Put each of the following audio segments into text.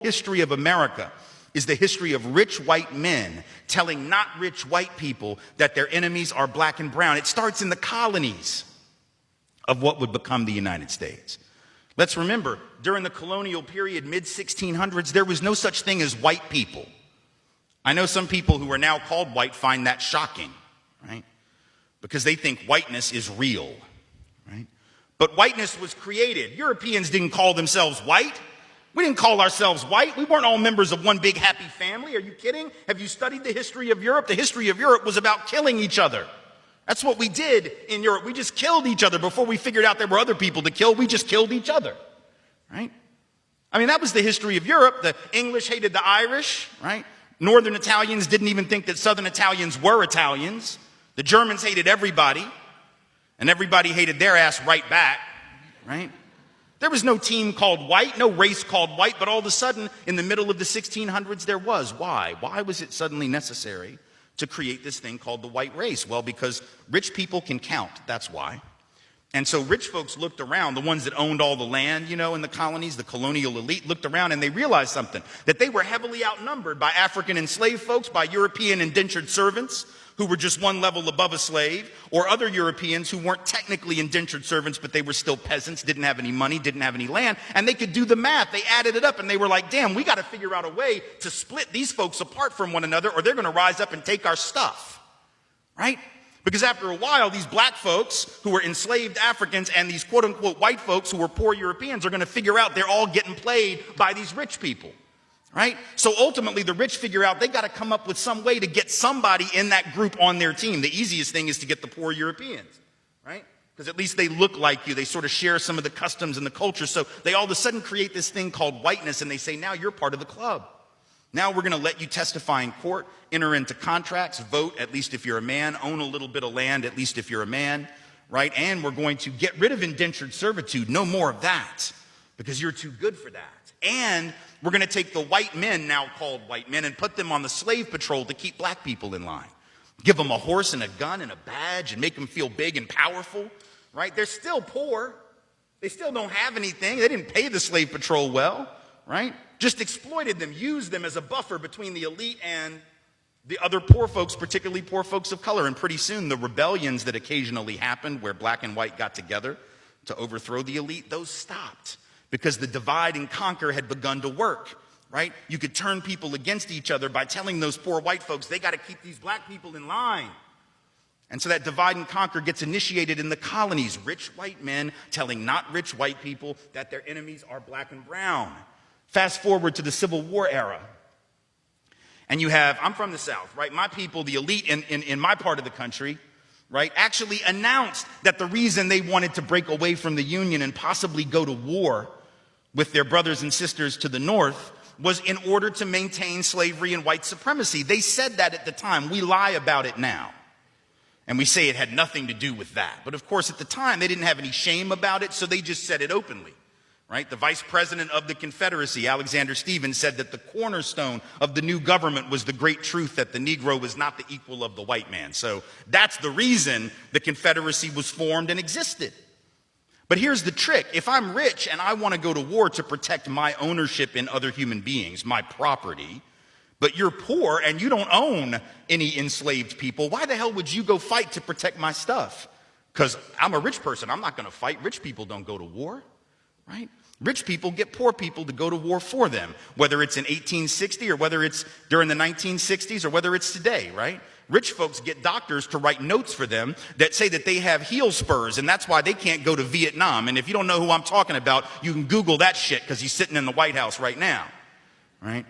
history of America is the history of rich white men telling not rich white people that their enemies are black and brown. It starts in the colonies of what would become the United States. Let's remember, during the colonial period, mid-1600s, there was no such thing as white people. I know some people who are now called white find that shocking, right? Because they think whiteness is real, right? But whiteness was created. Europeans didn't call themselves white. We didn't call ourselves white. We weren't all members of one big happy family. Are you kidding? Have you studied the history of Europe? The history of Europe was about killing each other. That's what we did in Europe. We just killed each other before we figured out there were other people to kill. We just killed each other, right? I mean, that was the history of Europe. The English hated the Irish, right? Northern Italians didn't even think that Southern Italians were Italians. The Germans hated everybody, and everybody hated their ass right back, right? There was no team called white, no race called white, but all of a sudden, in the middle of the 1600s, there was. Why? Why was it suddenly necessary to create this thing called the white race? Well, because rich people can count, that's why. And so rich folks looked around, the ones that owned all the land, you know, in the colonies, the colonial elite, looked around and they realized something, that they were heavily outnumbered by African enslaved folks, by European indentured servants, who were just one level above a slave, or other Europeans who weren't technically indentured servants, but they were still peasants, didn't have any money, didn't have any land, and they could do the math. They added it up, and they were like, damn, we got to figure out a way to split these folks apart from one another, or they're going to rise up and take our stuff, right? Because after a while, these black folks who were enslaved Africans and these quote-unquote white folks who were poor Europeans are going to figure out they're all getting played by these rich people. Right? So ultimately, the rich figure out they got to come up with some way to get somebody in that group on their team. The easiest thing is to get the poor Europeans, right? Because at least they look like you. They sort of share some of the customs and the culture. So they all of a sudden create this thing called whiteness, and they say, now you're part of the club. Now we're going to let you testify in court, enter into contracts, vote, at least if you're a man, own a little bit of land, at least if you're a man, right? And we're going to get rid of indentured servitude. No more of that, because you're too good for that. And we're going to take the white men, now called white men, and put them on the slave patrol to keep black people in line. Give them a horse and a gun and a badge and make them feel big and powerful, right? They're still poor. They still don't have anything. They didn't pay the slave patrol well, right? Just exploited them, used them as a buffer between the elite and the other poor folks, particularly poor folks of color. And pretty soon, the rebellions that occasionally happened where black and white got together to overthrow the elite, those stopped. Because the divide and conquer had begun to work, right? You could turn people against each other by telling those poor white folks, they got to keep these black people in line. And so that divide and conquer gets initiated in the colonies. Rich white men telling not rich white people that their enemies are black and brown. Fast forward to the Civil War era. And you have, I'm from the South, right? My people, the elite in my part of the country, right, actually announced that the reason they wanted to break away from the Union and possibly go to war with their brothers and sisters to the north was in order to maintain slavery and white supremacy. They said that at the time. We lie about it now. And we say it had nothing to do with that. But of course, at the time, they didn't have any shame about it, so they just said it openly, right? The vice president of the Confederacy, Alexander Stephens, said that the cornerstone of the new government was the great truth that the Negro was not the equal of the white man. So that's the reason the Confederacy was formed and existed. But here's the trick. If I'm rich and I want to go to war to protect my ownership in other human beings, my property, but you're poor and you don't own any enslaved people, why the hell would you go fight to protect my stuff? Because I'm a rich person. I'm not going to fight. Rich people don't go to war, right? Rich people get poor people to go to war for them, whether it's in 1860 or whether it's during the 1960s or whether it's today, right? Rich folks get doctors to write notes for them that say that they have heel spurs, and that's why they can't go to Vietnam. And if you don't know who I'm talking about, you can Google that shit because he's sitting in the White House right now, right?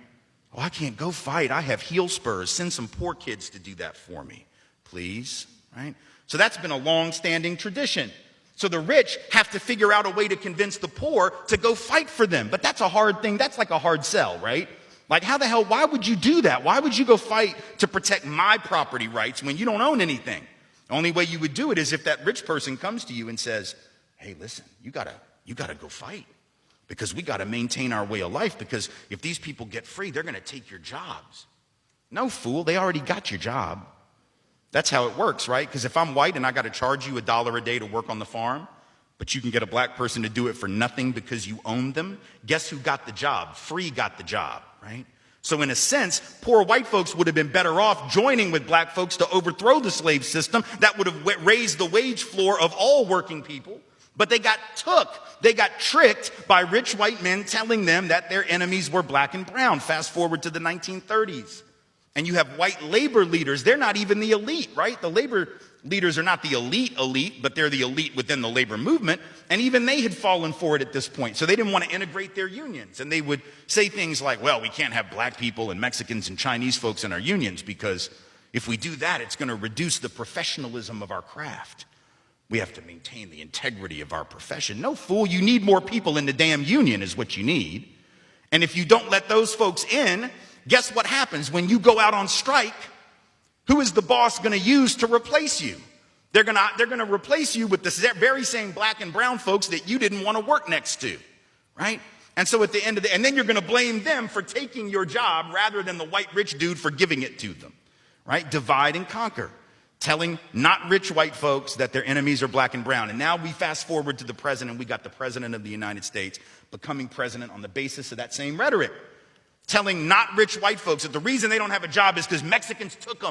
Oh, I can't go fight. I have heel spurs. Send some poor kids to do that for me, please, right? So that's been a long-standing tradition. So the rich have to figure out a way to convince the poor to go fight for them. But that's a hard thing. That's like a hard sell, right? Like, how the hell, why would you do that? Why would you go fight to protect my property rights when you don't own anything? The only way you would do it is if that rich person comes to you and says, hey, listen, you gotta go fight because we gotta maintain our way of life, because if these people get free, they're gonna take your jobs. No, fool, they already got your job. That's how it works, right? Because if I'm white and I gotta charge you $1 a day to work on the farm, but you can get a black person to do it for nothing because you own them. Guess who got the job? Free got the job, right? So in a sense, poor white folks would have been better off joining with black folks to overthrow the slave system. That would have raised the wage floor of all working people. But they got tricked by rich white men telling them that their enemies were black and brown. Fast forward to the 1930s. And you have white labor leaders. They're not even the elite, right? The labor leaders are not the elite, but they're the elite within the labor movement. And even they had fallen for it at this point. So they didn't want to integrate their unions. And they would say things like, well, we can't have black people and Mexicans and Chinese folks in our unions because if we do that, it's going to reduce the professionalism of our craft. We have to maintain the integrity of our profession. No, fool, you need more people in the damn union is what you need. And if you don't let those folks in, guess what happens when you go out on strike? Who is the boss going to use to replace you? They're going to replace you with the very same black and brown folks that you didn't want to work next to, right? And so at the end of and then you're going to blame them for taking your job rather than the white rich dude for giving it to them, right? Divide and conquer. Telling not rich white folks that their enemies are black and brown. And now we fast forward to the president. We got the president of the United States becoming president on the basis of that same rhetoric. Telling not rich white folks that the reason they don't have a job is because Mexicans took them.